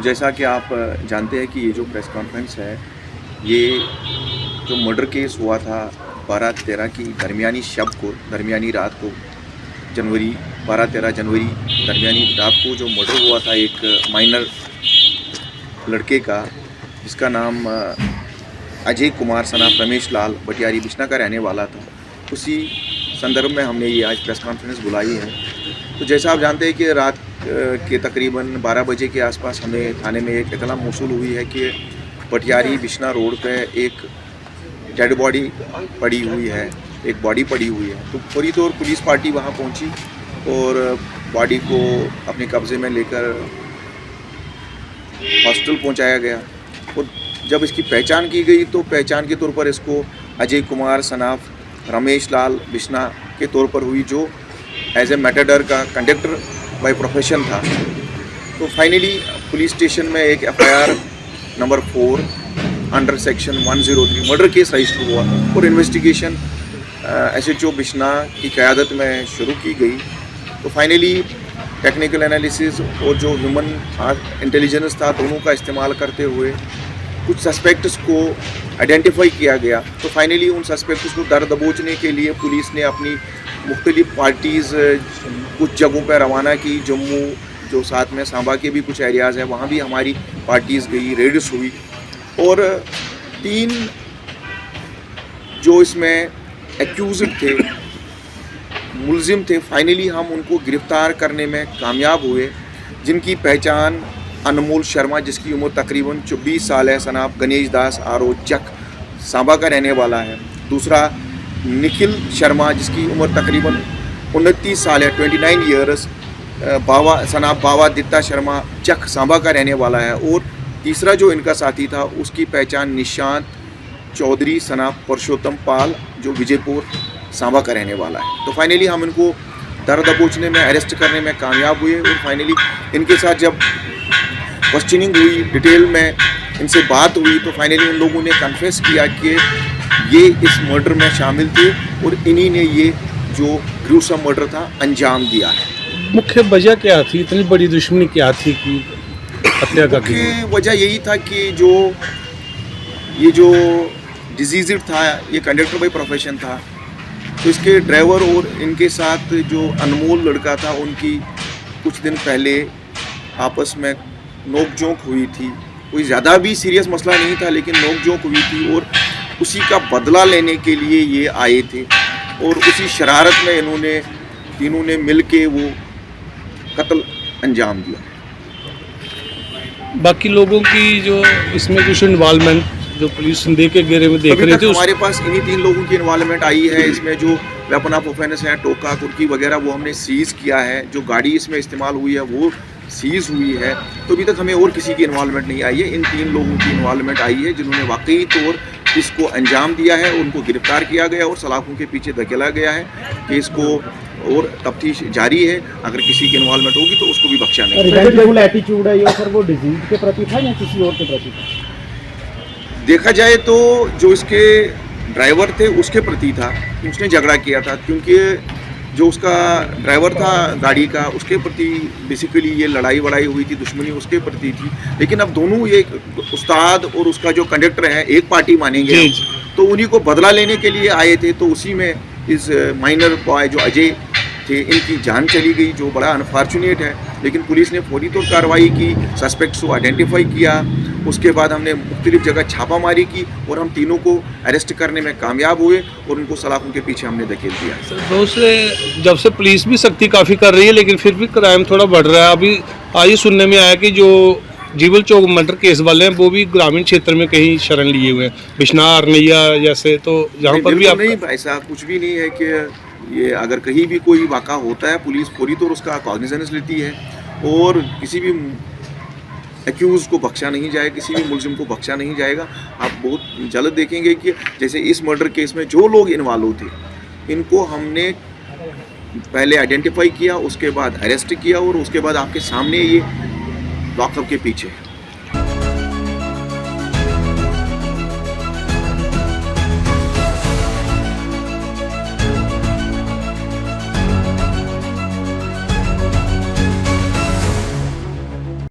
तो जैसा कि आप जानते हैं कि ये जो प्रेस कॉन्फ्रेंस है, ये जो मर्डर केस हुआ था 12-13 की दरमियानी रात को 12-13 जनवरी दरमियानी रात को जो मर्डर हुआ था एक माइनर लड़के का, जिसका नाम अजय कुमार सनाफ रमेश लाल बटियारी बिश्ना का रहने वाला था। उसी संदर्भ में हमने ये आज प्रेस कॉन्फ्रेंस बुलाई है। तो जैसा आप जानते हैं कि रात के तकरीबन 12 बजे के आसपास हमें थाने में एक इत्तला मौसूल हुई है कि बटियारी बिश्ना रोड पे एक डेड बॉडी पड़ी हुई है, एक बॉडी पड़ी हुई है। तो फौरी तौर पुलिस पार्टी वहाँ पहुँची और बॉडी को अपने कब्ज़े में लेकर हॉस्पिटल पहुँचाया गया। और जब इसकी पहचान की गई तो पहचान के तौर पर इसको अजय कुमार सनाफ रमेश लाल बिश्ना के तौर पर हुई, जो एज ए मैटाडर का कंडक्टर बाय प्रोफेशन था। तो फाइनली पुलिस स्टेशन में एक FIR number 4 under section 103 murder case register हुआ और इन्वेस्टिगेशन SHO बिश्ना की क़यादत में शुरू की गई। तो फाइनली टेक्निकल एनालिसिस और जो ह्यूमन इंटेलिजेंस था, दोनों का इस्तेमाल करते हुए कुछ सस्पेक्ट्स को आइडेंटिफाई किया गया। तो फाइनली उन सस्पेक्ट्स को दर दबोचने के लिए पुलिस ने अपनी मुख्तलिफ पार्टीज़ कुछ जगहों पर रवाना की। जम्मू, जो साथ में सांबा के भी कुछ एरियाज़ हैं, वहाँ भी हमारी पार्टीज़ गई, रेड्स हुई और 3 जो इसमें एक्यूज़ड थे, मुलजिम थे, फाइनली हम उनको गिरफ़्तार करने में कामयाब हुए, जिनकी पहचान अनमोल शर्मा, जिसकी उम्र तकरीबन 24 साल है, सनाफ गणेश दास RO चक सांबा का रहने वाला है। दूसरा निखिल शर्मा, जिसकी उम्र तकरीबन 29 साल है, 29 ईयर्स, सनाफ बावा दित्ता शर्मा चक सांबा का रहने वाला है। और तीसरा जो इनका साथी था, उसकी पहचान निशांत चौधरी सनाफ पुरुषोत्तम पाल, जो विजयपुर सांबा का रहने वाला है। तो फाइनली हम इनको दर दबोचने में, अरेस्ट करने में कामयाब हुए और फाइनली इनके साथ जब क्वेश्चनिंग हुई, डिटेल में इनसे बात हुई, तो फाइनली उन लोगों ने कन्फेस किया कि ये इस मर्डर में शामिल थे और इन्हीं ने ये जो ग्रूसम मर्डर था अंजाम दिया है। मुख्य वजह क्या थी, इतनी बड़ी दुश्मनी क्या थी कि हत्या का? मुख्य वजह यही था कि ये जो डिजीज़ था, ये कंडक्टर बाय प्रोफेशन था। तो इसके ड्राइवर और इनके साथ जो अनमोल लड़का था, उनकी कुछ दिन पहले आपस में नोक-झोंक हुई थी। कोई ज़्यादा भी सीरियस मसला नहीं था, लेकिन नोक-झोंक हुई थी और उसी का बदला लेने के लिए ये आए थे और उसी शरारत में इन्होंने तीनों ने मिल के वो कत्ल अंजाम दिया। बाकी लोगों की जो इसमें कुछ इन्वॉल्वमेंट, जो पुलिस संदेह के घेरे में देख रहे थे, हमारे पास इन्हीं 3 लोगों की इन्वॉल्वमेंट आई है। इसमें जो वेपन ऑफ ऑफेंस है, टोका कुर्की वगैरह, वो हमने सीज़ किया है। जो गाड़ी इसमें इस्तेमाल हुई है वो सीज़ हुई है। तो अभी तक हमें और किसी की इन्वॉल्वमेंट नहीं आई है। इन 3 लोगों की इन्वॉल्वमेंट आई है, जिन्होंने वाकई तौर इसको अंजाम दिया है। उनको गिरफ्तार किया गया और सलाखों के पीछे धकेला गया है कि इसको और तफ्तीश जारी है। अगर किसी की इन्वॉल्वमेंट होगी तो उसको भी बख्शा नहीं। रिवेंजेबल एटीट्यूड है ये सर, वो डिजीज के प्रति था या किसी और के प्रति था? देखा जाए तो जो इसके ड्राइवर थे उसके प्रति था, उसने झगड़ा किया था, क्योंकि जो उसका ड्राइवर था गाड़ी का, उसके प्रति बेसिकली ये लड़ाई वड़ाई हुई थी, दुश्मनी उसके प्रति थी। लेकिन अब दोनों, ये उस्ताद और उसका जो कंडक्टर है, एक पार्टी मानेंगे, तो उन्हीं को बदला लेने के लिए आए थे। तो उसी में इस माइनर बॉय जो अजय थे, इनकी जान चली गई, जो बड़ा अनफॉर्चुनेट है। लेकिन पुलिस ने फौरी तौर कार्रवाई की, सस्पेक्ट्स को आइडेंटिफाई किया। उसके बाद हमने मुख्तलिफ जगह छापामारी की और हम तीनों को अरेस्ट करने में कामयाब हुए और उनको सलाखों के पीछे हमने धकेल दिया। दूसरे, जब से पुलिस भी सख्ती काफ़ी कर रही है, लेकिन फिर भी क्राइम थोड़ा बढ़ रहा है। अभी आज सुनने में आया कि जो जीवल चौक मर्डर केस वाले हैं, वो भी ग्रामीण क्षेत्र में कहीं शरण लिए हुए हैं, बिश्ना अरनैया जैसे। तो यहाँ पर भी नहीं, ऐसा कुछ भी नहीं है कि ये अगर कहीं भी कोई वाक़ा होता है, पुलिस फौरी तौर उसका कॉग्निजेंस लेती है और किसी भी एक्यूज़ को बख्शा नहीं जाएगा, किसी भी मुलजिम को बख्शा नहीं जाएगा। आप बहुत जल्द देखेंगे कि जैसे इस मर्डर केस में जो लोग इन्वॉल्व थे, इनको हमने पहले आइडेंटिफाई किया, उसके बाद अरेस्ट किया और उसके बाद आपके सामने ये लॉकअप के पीछे